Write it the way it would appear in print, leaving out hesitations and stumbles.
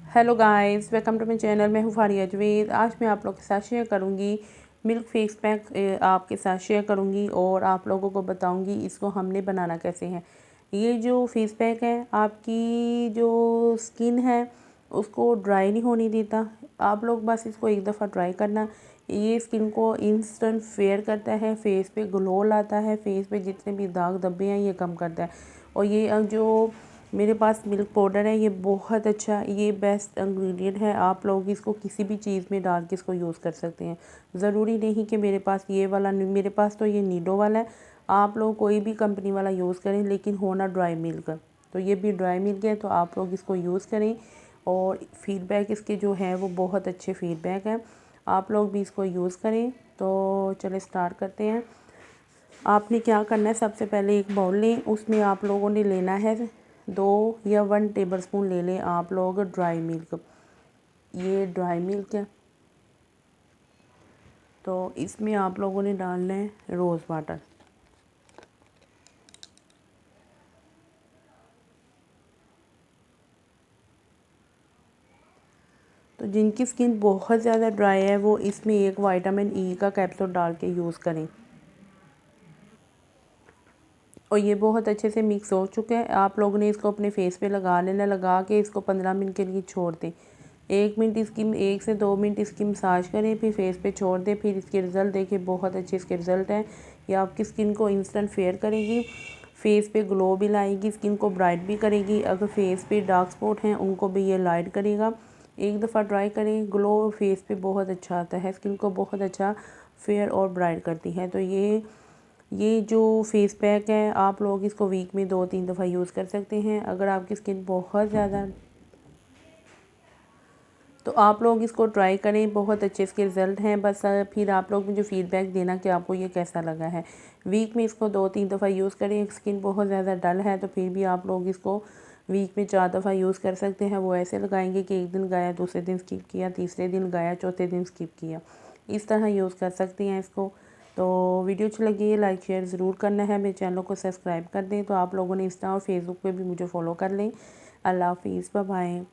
Hello guys, welcome to my channel. मैं हूँ फारिया जवेद। आज मैं आप लोगों के साथ शेयर करूँगी मिल्क फेस पैक। आपके साथ शेयर करूँगी और आप लोगों को बताऊँगी इसको हमने बनाना कैसे है। ये जो फेस पैक है आपकी जो स्किन है उसको ड्राई नहीं होने देता। आप लोग बस इसको एक दफ़ा ट्राई करना। ये स्किन को इंस्टेंट फेयर करता है, फेस पे ग्लो लाता है, फेस पे जितने भी दाग धब्बे हैं ये कम करता है। और ये जो मेरे पास मिल्क पाउडर है ये बहुत अच्छा, ये बेस्ट इंग्रेडिएंट है। आप लोग इसको किसी भी चीज़ में डाल के इसको यूज़ कर सकते हैं। ज़रूरी नहीं कि मेरे पास ये वाला, मेरे पास तो ये नीडो वाला है। आप लोग कोई भी कंपनी वाला यूज़ करें लेकिन होना ड्राई मिल्क। तो ये भी ड्राई मिल्क है, तो आप लोग इसको यूज़ करें। और फीडबैक इसके जो है वो बहुत अच्छे फीडबैक है। आप लोग भी इसको यूज़ करें। तो चले स्टार्ट करते हैं। आपने क्या करना है, सबसे पहले एक बाउल लें, उसमें आप लोगों ने लेना है 2 या 1 टेबलस्पून ले लें आप लोग ड्राई मिल्क। ये ड्राई मिल्क है, तो इसमें आप लोगों ने डालना है रोज़ वाटर। तो जिनकी स्किन बहुत ज़्यादा ड्राई है वो इसमें एक विटामिन ई का कैप्सूल डाल के यूज़ करें। और ये बहुत अच्छे से मिक्स हो चुका है। आप लोगों ने इसको अपने फेस पे लगा लेना, लगा के इसको 15 मिनट के लिए छोड़ दें। 1 मिनट इसकी 1 से 2 मिनट इसकी मसाज करें, फिर फेस पे छोड़ दें। फिर इसके रिज़ल्ट देखिए, बहुत अच्छे इसके रिज़ल्ट हैं। ये आपकी स्किन को इंस्टेंट फेयर करेगी, फेस पे ग्लो भी लाएगी, स्किन को ब्राइट भी करेगी। अगर फेस पे डार्क स्पॉट हैं उनको भी ये लाइट करेगा। एक दफ़ा ट्राई करें, ग्लो फेस पे बहुत अच्छा आता है, स्किन को बहुत अच्छा फेयर और ब्राइट करती है। तो ये जो फेस पैक है आप लोग इसको वीक में 2-3 दफ़ा यूज़ कर सकते हैं। अगर आपकी स्किन बहुत ज़्यादा, तो आप लोग इसको ट्राई करें, बहुत अच्छे इसके रिज़ल्ट हैं। बस फिर आप लोग मुझे फ़ीडबैक देना कि आपको ये कैसा लगा है। वीक में इसको 2-3 दफ़ा यूज़ करें। स्किन बहुत ज़्यादा डल है तो फिर भी आप लोग इसको वीक में 4 दफ़ा यूज़ कर सकते हैं। वो ऐसे लगाएंगे कि एक दिन गाया, दूसरे दिन स्किप किया, तीसरे दिन गाया, चौथे दिन स्किप किया, इस तरह यूज़ कर सकती हैं इसको। तो वीडियो अच्छी लगी है लाइक शेयर ज़रूर करना है। मेरे चैनल को सब्सक्राइब कर दें। तो आप लोगों ने इंस्टा और फेसबुक पे भी मुझे फॉलो कर लें। अल्लाह हाफिज़, बाय बाय।